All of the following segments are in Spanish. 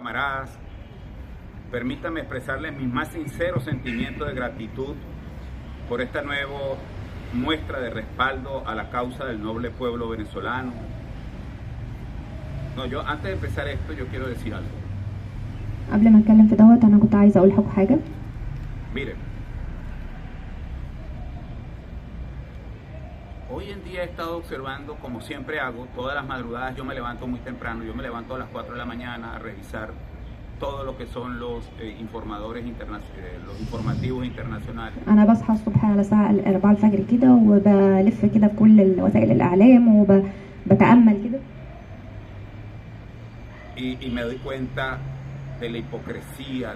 camaradas, permítanme expresarles mis más sinceros sentimientos de gratitud por esta nueva muestra de respaldo a la causa del noble pueblo venezolano. Yo antes de empezar esto, yo quiero decir algo. قبل ما اتكلم في دوت انا كنت عايزه اقول لكم حاجه. Miren, hoy en día he estado observando, como siempre hago, todas las madrugadas yo me levanto muy temprano, yo me levanto a las 4 de la mañana a revisar todo lo que son los los informativos internacionales. انا بصحى الصبح على الساعه 4 الفجر كده وبلف كده في كل وسائل الاعلام وبتامل كده. Y me doy cuenta de la hipocresía,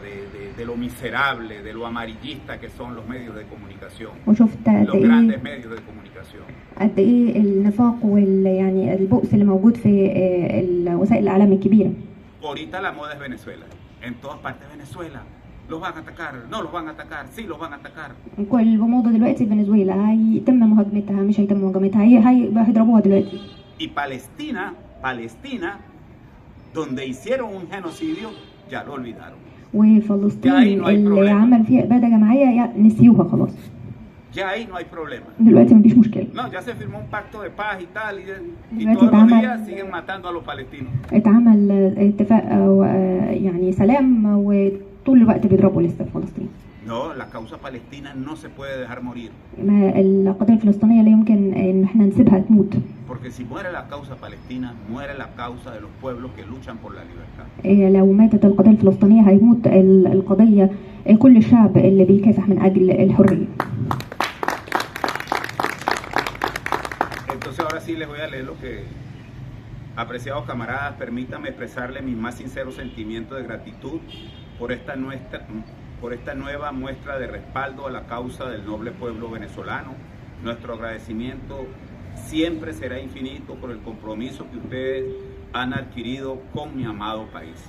de lo miserable, de lo amarillista que son los medios de comunicación, وشفت los grandes medios de comunicación. قد ايه النفاق يعني البؤس اللي موجود في وسائل الاعلام الكبيره. Ahorita la moda es Venezuela. En todas partes Venezuela. Los van a atacar, no los van a atacar, sí los van a atacar. كل موضة دلوقتي فنزويلا هيتم مهاجمتها مش هيتم مهاجمتها هيضربوها دلوقتي. Y Palestina, donde hicieron un genocidio, ya lo olvidaron. وفلسطين اللي عمل فيها إبادة جماعية نسيوها خلاص. Ya ahí no hay problema. دلوقتي مفيش مشكلة. No, ya se firmó un pacto de paz y tal y todos los días siguen matando a los palestinos. اتعمل اتفاق يعني سلام وطول الوقت بيضربوا لسه في فلسطين. No, la causa palestina no se puede dejar morir. القضية الفلسطينية لا يمكن ان احنا نسيبها تموت. Porque si muere la causa palestina, muere la causa de los pueblos que luchan por la libertad. لو ماتت القضية الفلسطينية هيموت القضية كل الشعب اللي بيكافح من اجل الحرية. Entonces ahora sí les voy a leer lo que, apreciados camaradas, permítanme expresarles mis más sinceros sentimientos de gratitud por esta nueva muestra de respaldo a la causa del noble pueblo venezolano. Nuestro agradecimiento siempre será infinito por el compromiso que ustedes han adquirido con mi amado país.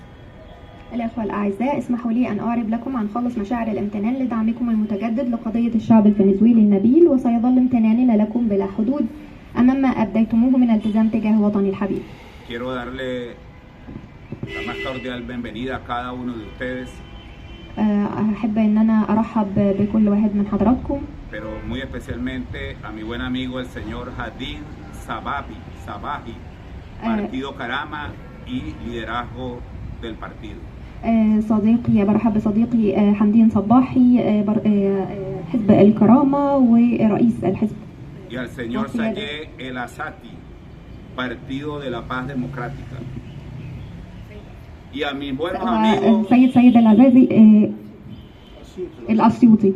الأخوة الأعزاء، اسمحوا لي أن أعرب لكم عن خالص مشاعر الامتنان لدعمكم المتجدد لقضية الشعب الفنزويلي النبيل، وسيظل امتناننا لكم بلا حدود أمام ما أبديتموه من التزام تجاه وطني الحبيب. Quiero darle la más cordial bienvenida a cada uno de ustedes. أحب أن أنا أرحب بكل واحد من حضراتكم. Pero muy especialmente a mi buen amigo el señor Hadin Sabahi, Partido Carama y liderazgo del partido. صديقي برحب بصديقي حمدين صباحي حزب الكرامة ورئيس الحزب. Y al señor Sayed El Asati, Partido de la Paz Democrática. Y a mis buenos amigos سيد العزازي الأسيوطي.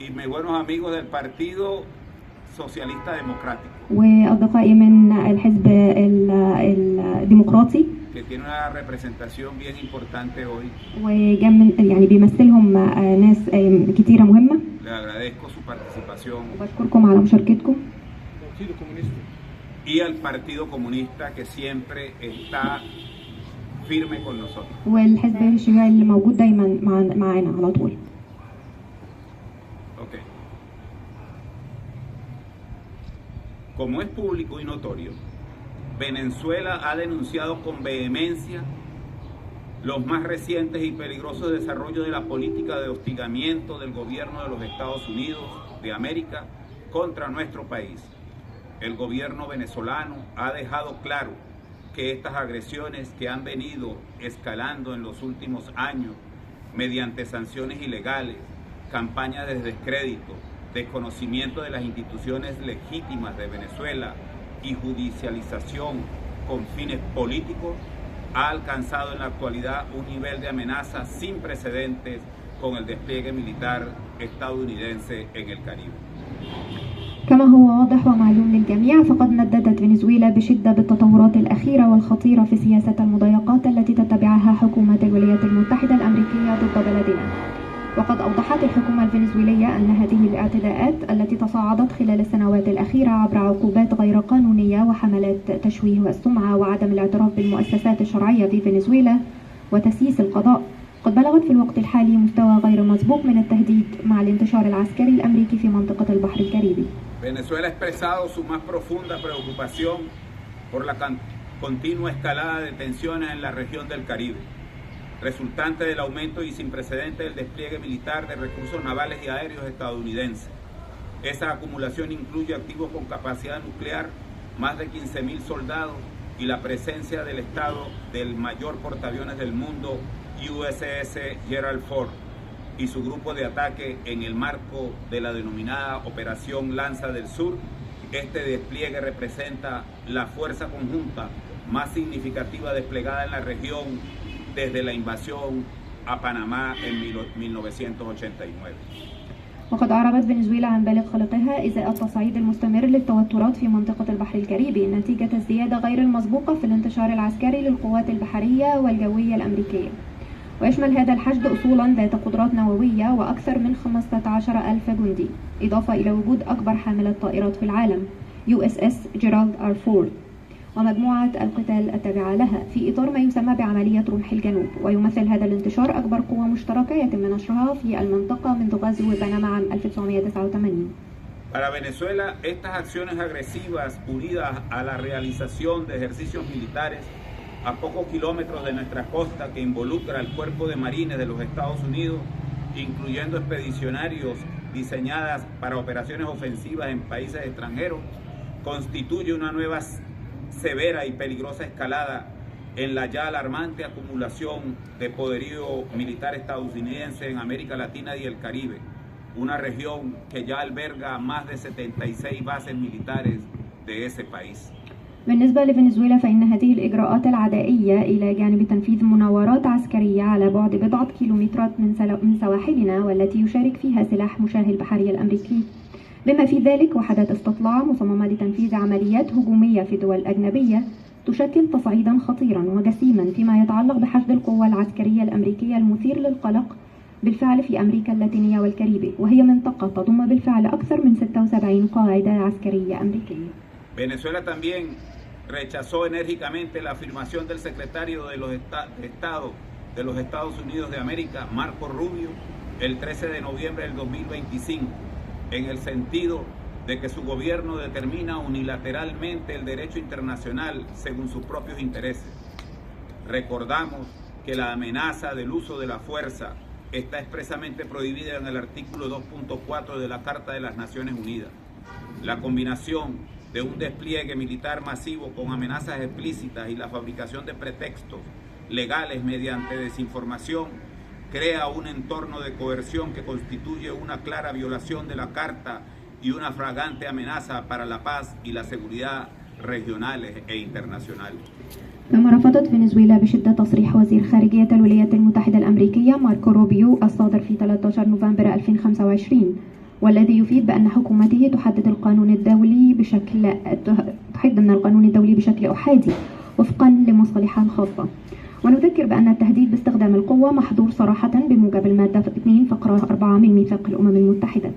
Y mis buenos amigos del Partido Socialista Democrático. وأصدقائي من الحزب الديمقراطي. Que tiene una representación bien importante hoy. يعني بيمثلهم ناس كتيرة مهمة. Le agradezco su participación. وبشكركم على مشاركتكم. Y al Partido Comunista que siempre está firme con nosotros. والحزب الشيوعي اللي موجود دايما معانا على طول. Okay. Como es público y notorio, Venezuela ha denunciado con vehemencia los más recientes y peligrosos desarrollos de la política de hostigamiento del gobierno de los Estados Unidos de América contra nuestro país. El gobierno venezolano ha dejado claro que estas agresiones que han venido escalando en los últimos años mediante sanciones ilegales, campañas de descrédito, desconocimiento de las instituciones legítimas de Venezuela y judicialización con fines políticos, ha alcanzado en la actualidad un nivel de amenaza sin precedentes con el despliegue militar estadounidense en el Caribe. كما هو واضح ومعلوم للجميع، فقد نددت فنزويلا بشدة بالتطورات الأخيرة والخطيرة في سياسة المضايقات التي تتبعها حكومة الولايات المتحدة الأمريكية ضد بلدنا. وقد أوضحت الحكومة الفنزويلية أن هذه الاعتداءات التي تصاعدت خلال السنوات الأخيرة عبر عقوبات غير قانونية وحملات تشويه السمعة وعدم الاعتراف بالمؤسسات الشرعية في فنزويلا وتسييس القضاء قد بلغت في الوقت الحالي مستوى غير مسبوق من التهديد مع الانتشار العسكري الأمريكي في منطقة البحر الكاريبي. Venezuela ha expresado su más profunda preocupación por la continua escalada de tensiones en la región del Caribe. resultante del aumento y sin precedentes del despliegue militar de recursos navales y aéreos estadounidenses. Esa acumulación incluye activos con capacidad nuclear, más de 15.000 soldados y la presencia del Estado del mayor portaaviones del mundo, USS Gerald Ford, y su grupo de ataque en el marco de la denominada Operación Lanza del Sur. Este despliegue representa la fuerza conjunta más significativa desplegada en la región desde la invasión a Panamá en 1989. وقد أعربت فنزويلا عن بالغ قلقها إزاء التصعيد المستمر للتوترات في منطقة البحر الكاريبي نتيجة الزيادة غير المسبوقة في الانتشار العسكري للقوات البحرية والجوية الأمريكية، ويشمل هذا الحشد أصولا ذات قدرات نووية وأكثر من 15,000 جندي، إضافة إلى وجود أكبر حاملة طائرات في العالم USS جيرالد آر فورد ومجموعة القتال التابعة لها في إطار ما يسمى بعملية رمح الجنوب. ويمثل هذا الانتشار أكبر قوة مشتركة يتم نشرها في المنطقة منذ غزو بنما عام 1989. Para Venezuela, estas acciones agresivas unidas a la realización de ejercicios militares a pocos kilómetros de nuestra costa que involucra al Cuerpo de Marines de los Estados Unidos, incluyendo expedicionarios diseñadas para operaciones ofensivas en países extranjeros, constituye una nueva severa y peligrosa escalada en la ya alarmante acumulación de poderío militar estadounidense en América Latina y el Caribe, una región que ya alberga más de 76 bases militares de ese país. بالنسبة لفنزويلا فإن هذه الإجراءات العدائية إلى جانب تنفيذ مناورات عسكرية على بعد بضعة كيلومترات من سواحلنا والتي يشارك فيها سلاح مشاة البحرية الأمريكي، بما في ذلك وحدات استطلاع مصممة لتنفيذ عمليات هجومية في دول أجنبية، تشكل تصعيدا خطيرا وجسيما فيما يتعلق بحشد القوة العسكرية الأمريكية المثير للقلق بالفعل في أمريكا اللاتينية والكاريبي، وهي منطقة تضم بالفعل أكثر من 76 قاعدة عسكرية أمريكية. Venezuela también rechazó enérgicamente la afirmación del secretario de Estado de los Estados Unidos de América, Marco Rubio, el 13 de noviembre del 2025, en el sentido de que su gobierno determina unilateralmente el derecho internacional según sus propios intereses. Recordamos que la amenaza del uso de la fuerza está expresamente prohibida en el artículo 2.4 de la Carta de las Naciones Unidas. La combinación de un despliegue militar masivo con amenazas explícitas y la fabricación de pretextos legales mediante desinformación crea un entorno de coerción que constituye una clara violación de la Carta y una flagrante amenaza para la paz y la seguridad regionales e internacionales. كما رفضت فنزويلا بشدة تصريح وزير خارجية الولايات المتحدة الأمريكية ماركو روبيو الصادر في 13 نوفمبر 2025 والذي يفيد بأن حكومته تحدد من القانون الدولي بشكل أحادي وفقا لمصالحها الخاصة. ونذكر بأن التهديد باستخدام القوة محظور صراحة بموجب المادة 2 فقرة 4 من ميثاق الأمم المتحدة.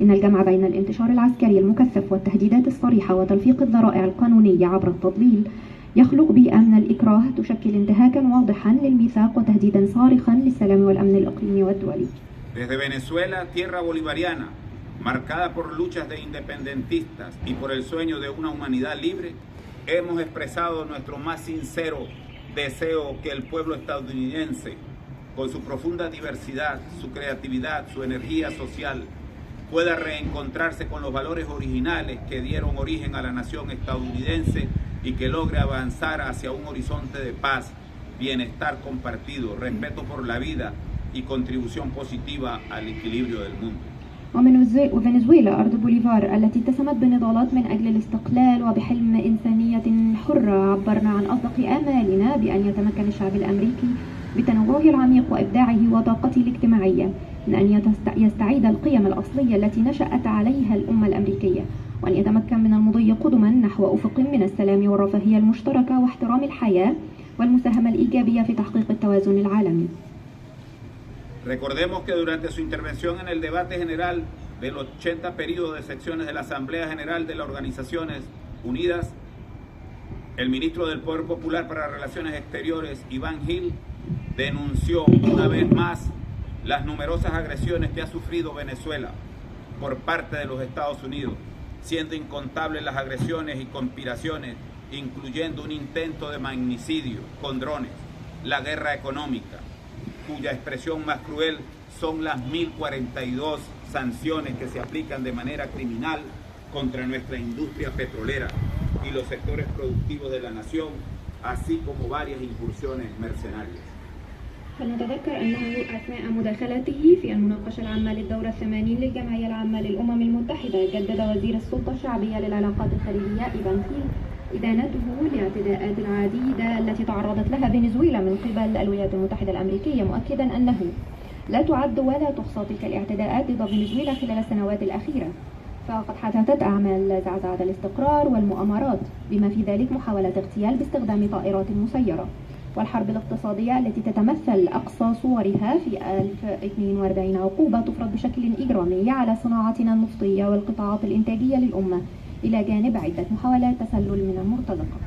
إن الجمع بين الانتشار العسكري المكثف والتهديدات الصريحة وتلفيق الذرائع القانونية عبر التضليل يخلق بيئة من الإكراه تشكل انتهاكا واضحا للميثاق وتهديدا صارخا للسلام والأمن الإقليمي والدولي. Desde Venezuela, tierra bolivariana, marcada por luchas de independentistas y por el sueño de una humanidad libre, hemos expresado nuestro más sincero deseo que el pueblo estadounidense, con su profunda diversidad, su creatividad, su energía social, pueda reencontrarse con los valores originales que dieron origen a la nación estadounidense y que logre avanzar hacia un horizonte de paz, bienestar compartido, respeto por la vida y contribución positiva al equilibrio del mundo. ومن فنزويلا أرض بوليفار التي اتسمت بنضالات من أجل الاستقلال وبحلم إنسانية حرة، عبرنا عن أصدق آمالنا بأن يتمكن الشعب الأمريكي بتنوعه العميق وإبداعه وطاقته الاجتماعية من أن يستعيد القيم الأصلية التي نشأت عليها الأمة الأمريكية، وأن يتمكن من المضي قدما نحو أفق من السلام والرفاهية المشتركة واحترام الحياة والمساهمة الإيجابية في تحقيق التوازن العالمي. Recordemos que durante su intervención en el debate general del 80 periodo de secciones de la Asamblea General de las Organizaciones Unidas, el ministro del Poder Popular para Relaciones Exteriores, Iván Gil, denunció una vez más las numerosas agresiones que ha sufrido Venezuela por parte de los Estados Unidos, siendo incontables las agresiones y conspiraciones, incluyendo un intento de magnicidio con drones, la guerra económica, cuya expresión más cruel son las 1042 sanciones que se aplican de manera criminal contra nuestra industria petrolera y los sectores productivos de la nación, así como varias incursiones mercenarias. فلنتذكر أنه أثناء مداخلته في المناقشة العامة للدورة 80 للجمعية العامة للأمم المتحدة جدد وزير السلطة الشعبية للعلاقات الخارجية إيفان فيل إدانته لاعتداءات العديدة التي تعرضت لها فنزويلا من قبل الولايات المتحدة الأمريكية، مؤكدا أنه لا تعد ولا تحصى تلك الاعتداءات ضد فنزويلا خلال السنوات الأخيرة، فقد حدثت أعمال زعزعة الاستقرار والمؤامرات بما في ذلك محاولة اغتيال باستخدام طائرات مسيرة، والحرب الاقتصادية التي تتمثل أقصى صورها في 1042 عقوبة تفرض بشكل إجرامي على صناعتنا النفطية والقطاعات الإنتاجية للأمة إلى جانب عدة محاولات تسلل من المرتزقة.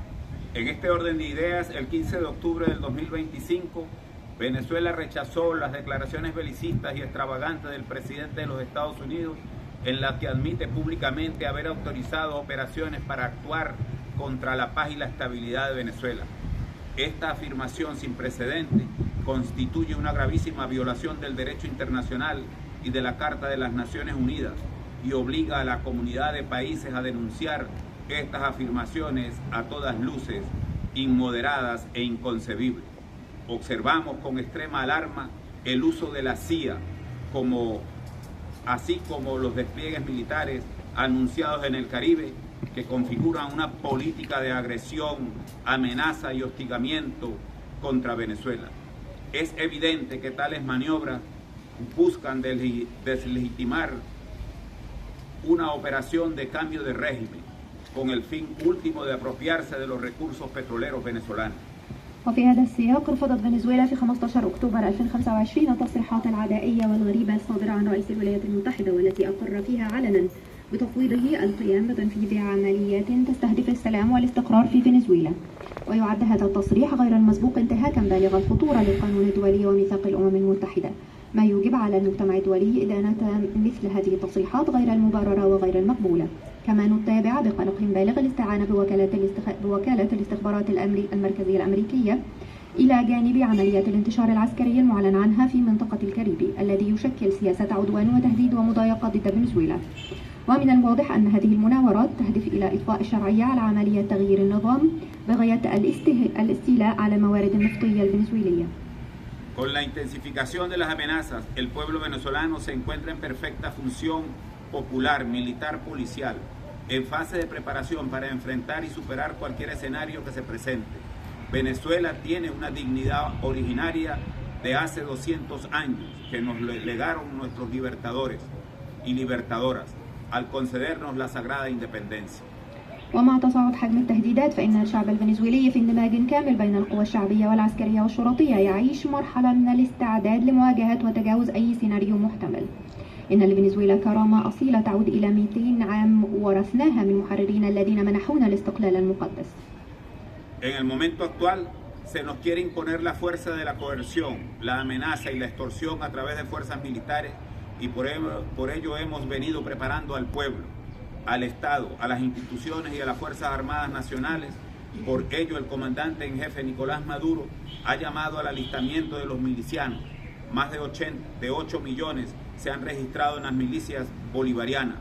En este orden de ideas, el 15 de octubre del 2025, Venezuela rechazó las declaraciones belicistas y extravagantes del presidente de los Estados Unidos, en las que admite públicamente haber autorizado operaciones para actuar contra la paz y la estabilidad de Venezuela. Esta afirmación sin precedentes constituye una gravísima violación del derecho internacional y de la Carta de las Naciones Unidas y obliga a la comunidad de países a denunciar estas afirmaciones a todas luces inmoderadas e inconcebibles. Observamos con extrema alarma el uso de la CIA, así como los despliegues militares anunciados en el Caribe, que configuran una política de agresión, amenaza y hostigamiento contra Venezuela. Es evidente que tales maniobras buscan deslegitimar una operación de cambio de régimen con el fin último de apropiarse de los recursos petroleros venezolanos. وفي هذا السياق رفضت فنزويلا في 15 أكتوبر 2025 التصريحات العدائية والغريبة الصادرة عن رئيس الولايات المتحدة، والتي أقر فيها علنا بتفويضه القيام بتنفيذ عمليات تستهدف السلام والاستقرار في فنزويلا. ويعد هذا التصريح غير المسبوق انتهاكا بالغ الخطورة للقانون الدولي وميثاق الأمم المتحدة، ما يوجب على المجتمع الدولي إدانة مثل هذه التصريحات غير المبررة وغير المقبولة. كما نتابع بقلق بالغ الاستعانة بوكالة الاستخبارات المركزية الأمريكية إلى جانب عمليات الانتشار العسكري المعلن عنها في منطقة الكاريبي، الذي يشكل سياسة عدوان وتهديد ومضايقة ضد فنزويلا. ومن الواضح أن هذه المناورات تهدف إلى إطفاء الشرعية على عملية تغيير النظام بغاية الاستيلاء على الموارد النفطية الفنزويلية. Con la intensificación de las amenazas, el pueblo venezolano se encuentra en perfecta función popular, militar, policial, en fase de preparación para enfrentar y superar cualquier escenario que se presente. Venezuela tiene una dignidad originaria de hace 200 años que nos legaron nuestros libertadores y libertadoras al concedernos la sagrada independencia. ومع تصاعد حجم التهديدات فإن الشعب الفنزويلي في اندماج كامل بين القوى الشعبية والعسكرية والشرطية يعيش مرحلة من الاستعداد لمواجهة وتجاوز أي سيناريو محتمل. إن لفنزويلا كرامة أصيلة تعود إلى 200 عام ورثناها من محررين الذين منحونا الاستقلال المقدس. En el momento actual se nos quiere imponer la fuerza de la coerción, la amenaza y la extorsión a través de fuerzas militares, y por ello hemos venido preparando al pueblo, al Estado, a las instituciones y a las Fuerzas Armadas Nacionales. Por ello el comandante en jefe Nicolás Maduro ha llamado al alistamiento de los milicianos. Más de 8 millones se han registrado en las milicias bolivarianas.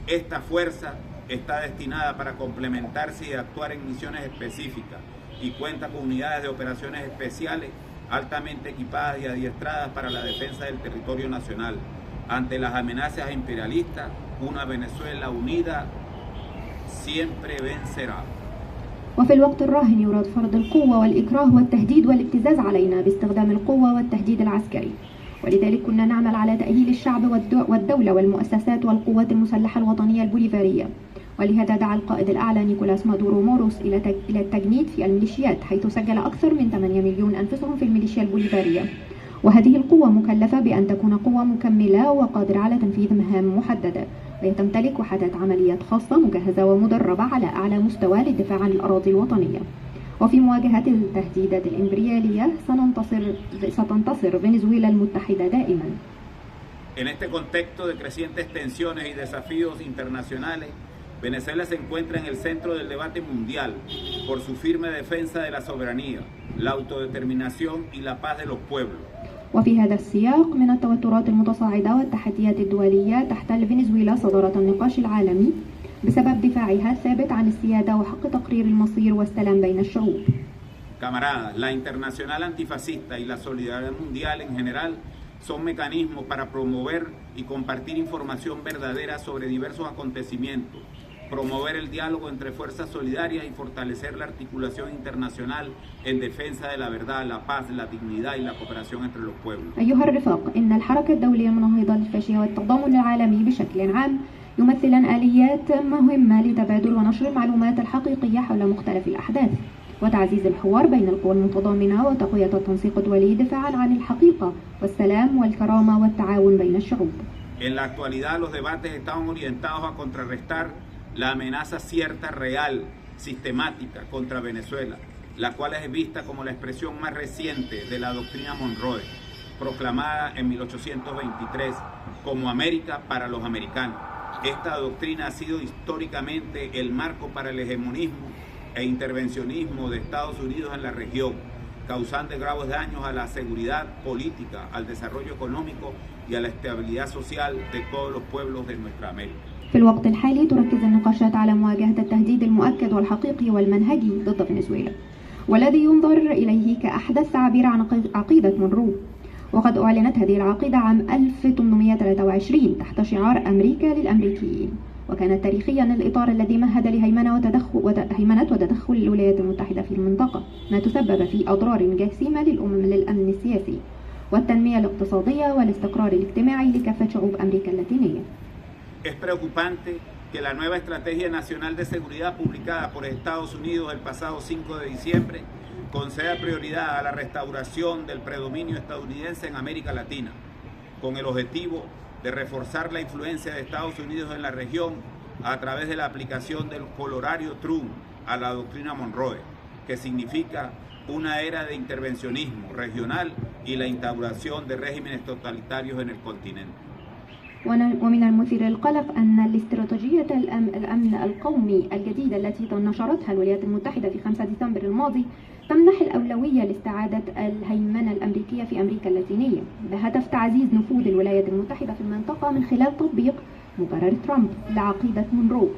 Esta fuerza está destinada para complementarse y actuar en misiones específicas y cuenta con unidades de operaciones especiales altamente equipadas y adiestradas para la defensa del territorio nacional. Ante las amenazas imperialistas, una Venezuela unida siempre vencerá. وفي الوقت الراهن يراد فرض القوة والإكراه والتهديد والابتزاز علينا باستخدام القوة والتهديد العسكري، ولذلك كنا نعمل على تأهيل الشعب والدولة والمؤسسات والقوات المسلحة الوطنية البوليفارية. ولهذا دعا القائد الأعلى نيكولاس مادورو موروس إلى التجنيد في الميليشيات، حيث سجل أكثر من 8 مليون أنفسهم في الميليشيا البوليفارية. وهذه القوة مكلفة بأن تكون قوة مكملة وقادرة على تنفيذ مهام محددة، وهي تمتلك وحدات عمليات خاصة مجهزة ومدربة على أعلى مستوى للدفاع عن الأراضي الوطنية. وفي مواجهة التهديدات الإمبريالية ستنتصر فنزويلا المتحدة دائما. En este contexto de crecientes tensiones y desafíos internacionales, Venezuela se encuentra en el centro del debate mundial por su firme defensa de la soberanía, la autodeterminación y la paz de los pueblos. وفي هذا السياق من التوترات المتصاعدة والتحديات الدولية تحتل فنزويلا صدارة النقاش العالمي بسبب دفاعها الثابت عن السيادة وحق تقرير المصير والسلام بين الشعوب. Camaradas, la Internacional Antifascista y la Solidaridad Mundial en general son mecanismos para promover y compartir información verdadera sobre diversos acontecimientos, promover el diálogo entre fuerzas solidarias y fortalecer la articulación internacional en defensa de la verdad, la paz, la dignidad y la cooperación entre los pueblos. أيها الرفاق، إن الحركة الدولية المناهضة للفاشية والتضامن العالمي بشكل عام يمثلان آليات مهمة لتبادل ونشر المعلومات الحقيقية حول مختلف الأحداث وتعزيز الحوار بين القوى المتضامنة وتقوية التنسيق الدولي دفاعا عن الحقيقة والسلام والكرامة والتعاون بين الشعوب. En la actualidad los debates están orientados a contrarrestar la amenaza cierta, real, sistemática contra Venezuela, la cual es vista como la expresión más reciente de la doctrina Monroe, proclamada en 1823 como América para los americanos. Esta doctrina ha sido históricamente el marco para el hegemonismo e intervencionismo de Estados Unidos en la región, causando graves daños a la seguridad política, al desarrollo económico y a la estabilidad social de todos los pueblos de nuestra América. في الوقت الحالي تركز النقاشات على مواجهة التهديد المؤكد والحقيقي والمنهجي ضد فنزويلا، والذي ينظر إليه كأحدث تعبير عن عقيدة مونرو، وقد أعلنت هذه العقيدة عام 1823 تحت شعار أمريكا للأمريكيين، وكانت تاريخيا الإطار الذي مهد لهيمنة وتدخل الولايات المتحدة في المنطقة، ما تسبب في أضرار جسيمة للأمن السياسي والتنمية الاقتصادية والاستقرار الاجتماعي لكافة شعوب أمريكا اللاتينية. Es preocupante que la nueva Estrategia Nacional de Seguridad publicada por Estados Unidos el pasado 5 de diciembre conceda prioridad a la restauración del predominio estadounidense en América Latina, con el objetivo de reforzar la influencia de Estados Unidos en la región a través de la aplicación del colorario Trump a la doctrina Monroe, que significa una era de intervencionismo regional y la instauración de regímenes totalitarios en el continente. ومن المثير للقلق أن الاستراتيجية الأمن القومي الجديدة التي نشرتها الولايات المتحدة في 5 ديسمبر الماضي تمنح الأولوية لاستعادة الهيمنة الأمريكية في أمريكا اللاتينية بهدف تعزيز نفوذ الولايات المتحدة في المنطقة من خلال تطبيق مقرر ترامب لعقيدة مونرو،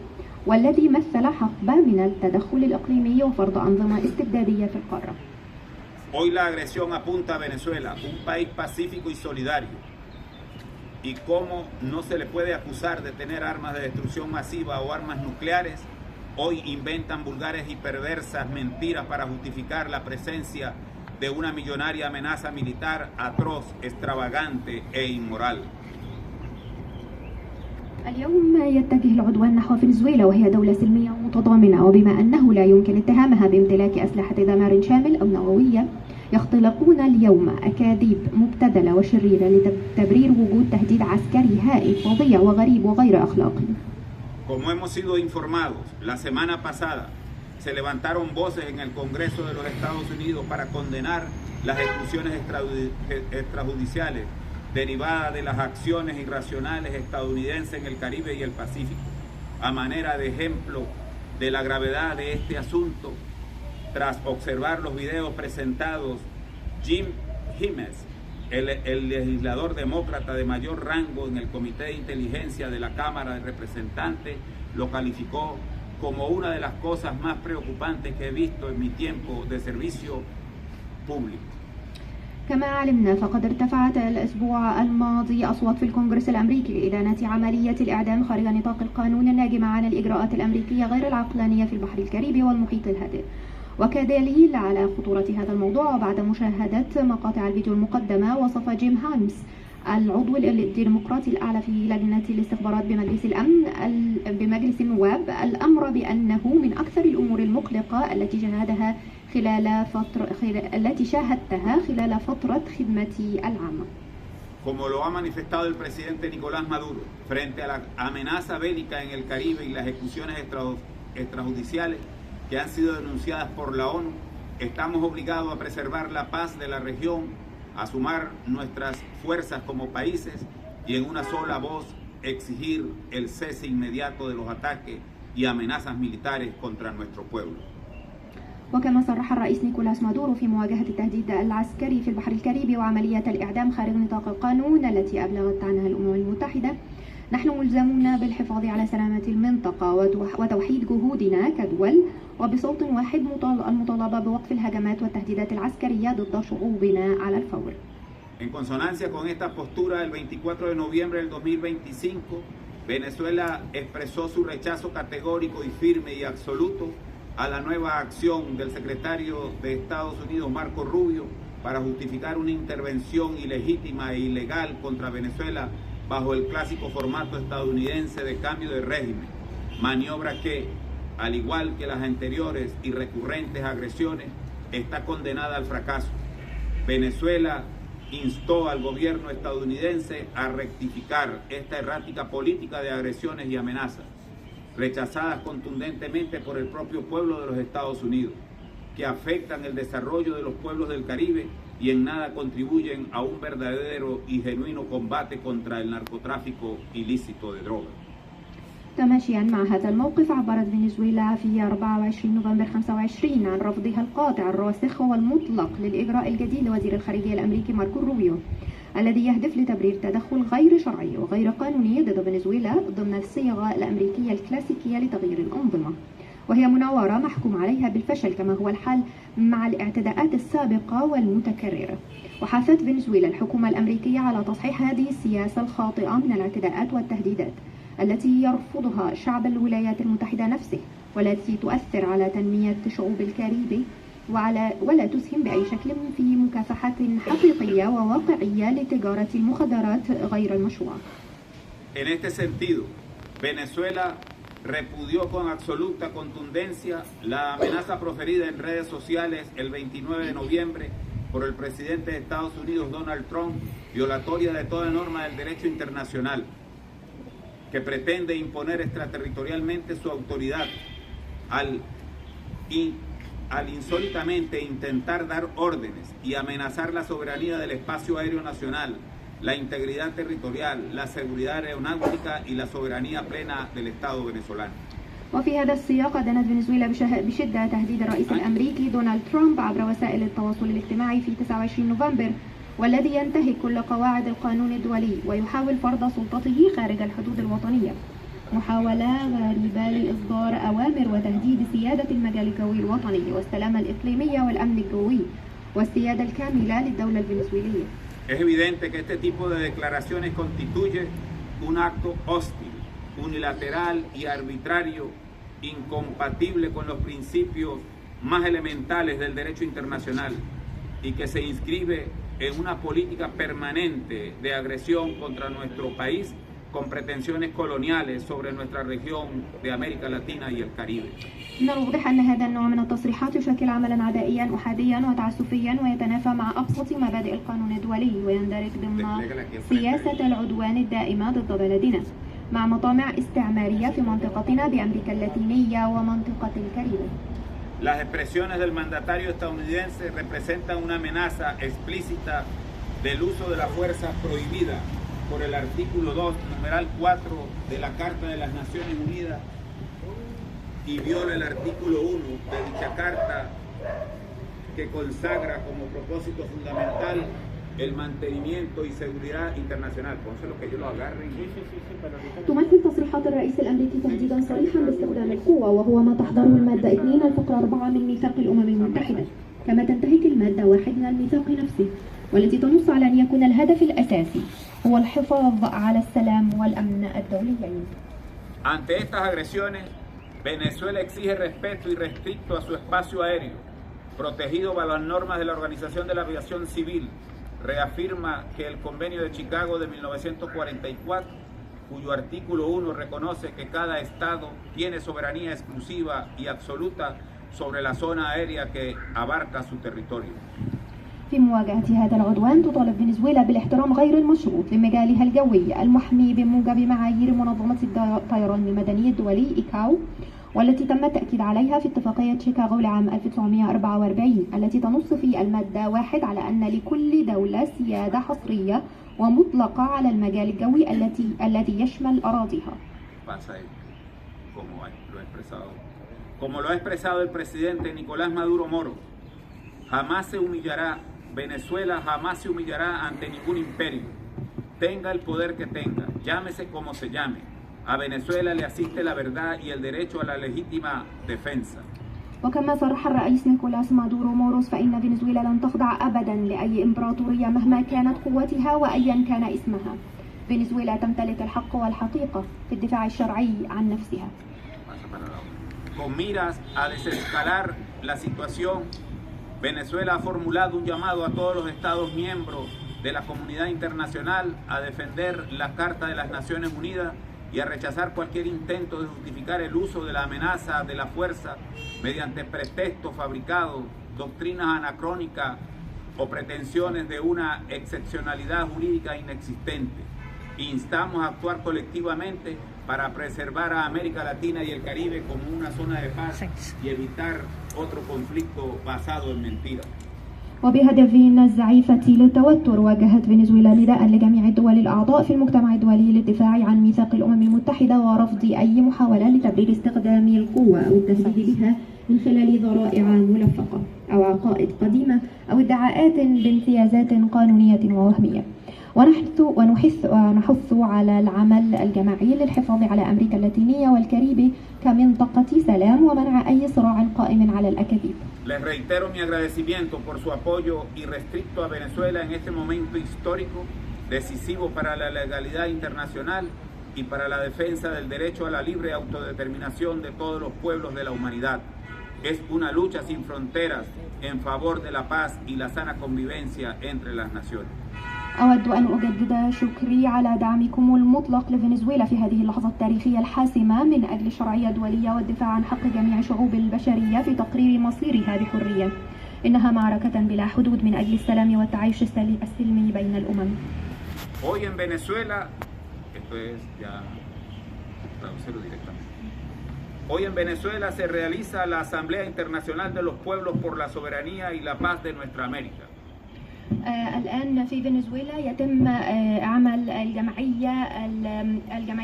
والذي مثل حقبة من التدخل الإقليمي وفرض أنظمة استبدادية في القارة. Hoy la agresión apunta a Venezuela, un país pacífico y solidario. Y cómo no se le puede acusar de tener armas de destrucción masiva o armas nucleares, hoy inventan vulgares y perversas mentiras para justificar la presencia de una millonaria amenaza militar atroz, extravagante e inmoral. اليوم يتجه العدوان نحو فنزويلا وهي دولة سلمية متضامنة، وبما أنه لا يمكن اتهامها بامتلاك أسلحة دمار شامل أو نووية، يختلقون اليوم أكاذيب مبتذلة وشريرة لتبرير وجود تهديد عسكري هائل فظيع وغريب وغير أخلاقي. Como hemos sido informados, la semana pasada se levantaron voces en el Congreso de los Estados Unidos para condenar las ejecuciones extrajudiciales derivadas de las acciones irracionales estadounidenses en el Caribe y el Pacífico. A manera de ejemplo de la gravedad de este asunto, tras observar los videos presentados, Jim Jiménez, el legislador demócrata de mayor rango en el Comité de Inteligencia de la Cámara de Representantes, lo calificó como una de las cosas más preocupantes que he visto en mi tiempo de servicio público. كما علمنا فقد ارتفعت الأسبوع الماضي أصوات في الكونغرس الأمريكي لإدانة عملية الإعدام خارج نطاق القانون الناجمة عن الإجراءات الأمريكية غير العقلانية في البحر الكاريبي والمحيط الهادئ. وكدليل على خطورة هذا الموضوع، وبعد مشاهدة مقاطع الفيديو المقدمة، وصف جيم هايمز العضو الديمقراطي الأعلى في لجنة الاستخبارات بمجلس الأمن بمجلس النواب الأمر بأنه من أكثر الأمور المقلقة التي شاهدتها خلال فترة خدمتي العامة. Como lo ha manifestado el presidente Nicolás Maduro, frente a la amenaza bélica en el Caribe y las ejecuciones extrajudiciales que han sido denunciadas por la ONU, estamos obligados a preservar la paz de la región, a sumar nuestras fuerzas como países y en una sola voz exigir el cese inmediato de los ataques y amenazas militares contra nuestro pueblo. وكما صرح الرئيس نيكولاس مادورو في مواجهة التهديد العسكري في البحر الكاريبي وعملية الإعدام خارج نطاق القانون التي أبلغت عنها الأمم المتحدة، نحن ملزمون بالحفاظ على سلامة المنطقة وتوحيد جهودنا كدول، وبصوت واحد المطالبة بوقف الهجمات والتهديدات العسكرية ضد شعوبنا على الفور. En consonancia con esta postura, el 24 de noviembre del 2025, Venezuela expresó su rechazo categórico y firme y absoluto a la nueva acción del secretario de Estados Unidos, Marco Rubio, para justificar una intervención ilegítima e ilegal contra Venezuela bajo el clásico formato estadounidense de cambio de régimen, maniobra que, al igual que las anteriores y recurrentes agresiones, está condenada al fracaso. Venezuela instó al gobierno estadounidense a rectificar esta errática política de agresiones y amenazas, rechazadas contundentemente por el propio pueblo de los Estados Unidos, que afectan el desarrollo de los pueblos del Caribe y en nada contribuyen a un verdadero y genuino combate contra el narcotráfico ilícito de drogas. تماشيا مع هذا الموقف، عبرت فنزويلا في 24 نوفمبر 25 عن رفضها القاطع الراسخ والمطلق للإجراء الجديد لوزير الخارجية الأمريكي ماركو روبيو، الذي يهدف لتبرير تدخل غير شرعي وغير قانوني ضد فنزويلا ضمن الصيغة الأمريكية الكلاسيكية لتغيير الأنظمة، وهي مناورة محكوم عليها بالفشل كما هو الحال مع الاعتداءات السابقة والمتكررة. وحثت فنزويلا الحكومة الأمريكية على تصحيح هذه السياسة الخاطئة من الاعتداءات والتهديدات التي يرفضها شعب الولايات المتحدة نفسه، والتي تؤثر على تنمية شعوب الكاريبي ولا تسهم بأي شكل في مكافحة حقيقية وواقعية لتجارة المخدرات غير المشروعة. En este sentido, Venezuela repudió con absoluta contundencia la amenaza proferida en redes sociales el 29 de noviembre por el presidente de Estados Unidos, Donald Trump, violatoria de toda norma del derecho internacional, que pretende imponer extraterritorialmente su autoridad al insólitamente intentar dar órdenes y amenazar la soberanía del espacio aéreo nacional, la integridad territorial, la seguridad aeronáutica y la soberanía plena del Estado venezolano. وفي هذا السياق أدانت فنزويلا بشدة تهديد الرئيس الأمريكي دونالد ترامب عبر وسائل التواصل الاجتماعي في 29 نوفمبر، والذي ينتهك كل قواعد القانون الدولي ويحاول فرض سلطته خارج الحدود الوطنية، محاولة غريبة لإصدار أوامر وتهديد سيادة المجال الجوي الوطني والسلامة الإقليمية والأمن الجوي والسيادة الكاملة للدولة الفنزويلية. Es evidente que este tipo de declaraciones constituye un acto hostil, unilateral y arbitrario, incompatible con los principios más elementales del derecho internacional y que se inscribe en una política permanente de agresión contra nuestro país con pretensiones coloniales sobre nuestra región de América Latina y el Caribe. من الواضح أن هذا النوع من التصريحات يشكل عملا عدائيا أحاديا وتعسفيا ويتنافى مع أبسط مبادئ القانون الدولي ويندرج ضمن سياسة العدوان الدائمة ضد بلدنا مع مطامع استعمارية في منطقتنا بأمريكا اللاتينية ومنطقة الكاريبي. Las expresiones del mandatario estadounidense representan una amenaza explícita del uso de la fuerza prohibida por el artículo 2, numeral 4 de la Carta de las Naciones Unidas y viola el artículo 1 de dicha carta que consagra como propósito fundamental el mantenimiento y seguridad internacional. Pónselo que ellos lo agarren. تمثل تصريحات الرئيس الأمريكي تهديدا صريحا باستخدام القوة، وهو ما تحضره المادة 2 الفقرة 4 من ميثاق الأمم المتحدة، كما تنتهك المادة 1 من الميثاق نفسه، والتي تنص على أن يكون الهدف الأساسي هو الحفاظ على السلام والأمن الدوليين. Ante estas agresiones, Venezuela exige respeto irrestricto a su espacio aéreo, protegido bajo las normas de la Organización de la Aviación Civil. Reafirma que el Convenio de Chicago de 1944, cuyo artículo 1 reconoce que cada Estado tiene soberanía exclusiva y absoluta sobre la zona aérea que abarca su territorio. في مواجهة هذا العدوان تطالب فنزويلا بالاحترام غير المشروط لمجالها الجوي المحمي بموجب معايير منظمة الطيران المدني الدولي إيكاو، والتي تم التأكيد عليها في اتفاقية شيكاغو لعام 1944 التي تنص في المادة 1 على أن لكل دولة سيادة حصرية ومطلقة على المجال الجوي التي يشمل أراضيها. como lo ha expresado el presidente Nicolás Maduro Moro, jamás se humillará, Venezuela jamás se humillará ante ningún imperio, tenga el poder que tenga, llámese como se llame. A Venezuela le asiste la verdad y el derecho a la legítima defensa. وكما صرح الرئيس نيكولاس مادورو موروس فإن فنزويلا لن تخضع أبدا لأي إمبراطورية مهما كانت قوتها وأيا كان اسمها. فنزويلا تمتلك الحق والحقيقة في الدفاع الشرعي عن نفسها. Con miras a desescalar la situación, Venezuela ha formulado un llamado a todos los Estados miembros de la comunidad internacional a defender la Carta de las Naciones Unidas y a rechazar cualquier intento de justificar el uso de la amenaza de la fuerza mediante pretextos fabricados, doctrinas anacrónicas o pretensiones de una excepcionalidad jurídica inexistente. Instamos a actuar colectivamente para preservar a América Latina y el Caribe como una zona de paz y evitar otro conflicto basado en mentiras. وبهدف الزعيفة للتوتر وجهت فنزويلا نداء لجميع الدول الأعضاء في المجتمع الدولي للدفاع عن ميثاق الأمم المتحدة ورفض أي محاولة لتبرير استخدام القوة أو التسديد بها من خلال ذرائع ملفقة أو عقائد قديمة أو ادعاءات بامتيازات قانونية ووهمية. ونحث على العمل الجماعي للحفاظ على أمريكا اللاتينية والكاريبي كمنطقة سلام ومنع أي صراع قائم على الأكاذيب. Les reitero mi agradecimiento por su apoyo irrestricto a Venezuela en este momento histórico, decisivo para la legalidad internacional y para la defensa del derecho a la libre autodeterminación de todos los pueblos de la humanidad. Es una lucha sin fronteras en favor de la paz y la sana convivencia entre las naciones. أود أن أجدد شكري على دعمكم المطلق لفنزويلا في هذه اللحظة التاريخية الحاسمة من أجل الشرعية الدولية والدفاع عن حق جميع شعوب البشرية في تقرير مصيرها بحرية. إنها معركة بلا حدود من أجل السلام والتعايش السلمي بين الأمم. Hoy en Venezuela, esto es ya traducirlo directamente. Hoy en Venezuela se realiza la Asamblea Internacional de los Pueblos por la Soberanía y la Paz de Nuestra América. الآن في فنزويلا يتم عمل الجمعية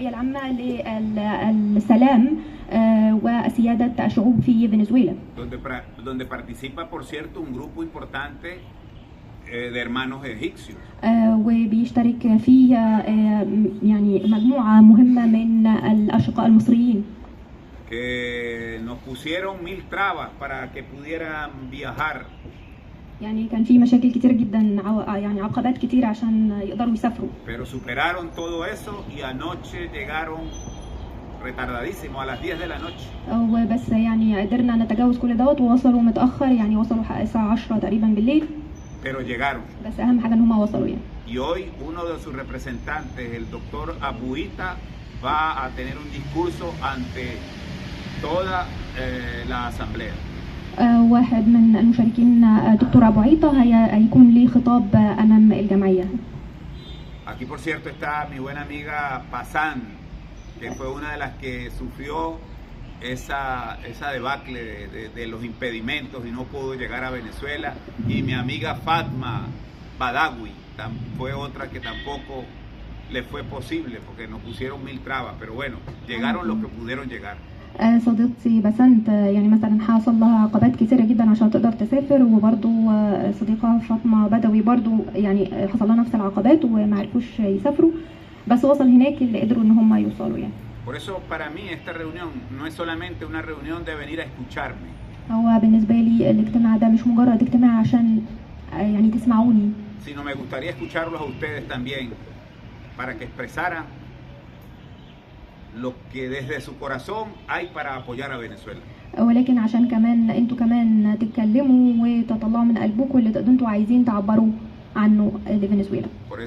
العامة للسلام وسيادة الشعوب في فنزويلا. Donde participa, por cierto, un grupo importante de hermanos egipcios. وبيشترك فيه يعني مجموعة مهمة من الأشقاء المصريين. Que nos pusieron 1000 trabas para que pudieran viajar. يعني كان في مشاكل كتير جدا يعني عقبات كتير عشان يقدروا يسافروا. Pero superaron todo eso y anoche llegaron retardadísimo a las 10 de la noche. وبس يعني قدرنا نتجاوز كل دوت ووصلوا متأخر يعني وصلوا الساعة 10 تقريبا بالليل. Pero llegaron. بس أهم حاجة إن هم وصلوا يعني. Y hoy uno de sus representantes, el doctor Abuita, va a tener un discurso ante toda la asamblea. واحد من المشاركين دكتور أبو عيطة هيكون ليه خطاب أمام الجمعية. Aquí por cierto está mi buena amiga Pazán, que fue una de las que sufrió esa debacle de los impedimentos y no pudo llegar a Venezuela, y mi amiga Fatma Badawi fue otra que tampoco le fue posible porque nos pusieron 1000 trabas, pero bueno, llegaron los que pudieron llegar. صديقتي بسنت يعني مثلا حصل لها عقبات كتيرة جدا عشان تقدر تسافر، وبرضو صديقة فاطمة بدوي برضو يعني حصل لها نفس العقبات وما عرفوش يسافروا، بس وصل هناك اللي قدروا ان هم يوصلوا يعني. Por eso para mí esta reunión no es solamente una reunión de venir a escucharme. هو بالنسبة لي الاجتماع ده مش مجرد اجتماع عشان يعني تسمعوني. Sino me gustaría escucharlos a ustedes también para que expresaran lo que desde su corazón hay para apoyar a Venezuela. ولكن عشان كمان انتوا كمان تتكلموا وتطلعوا من قلبكم اللي انتوا عايزين تعبروا عنه لفنزويلا.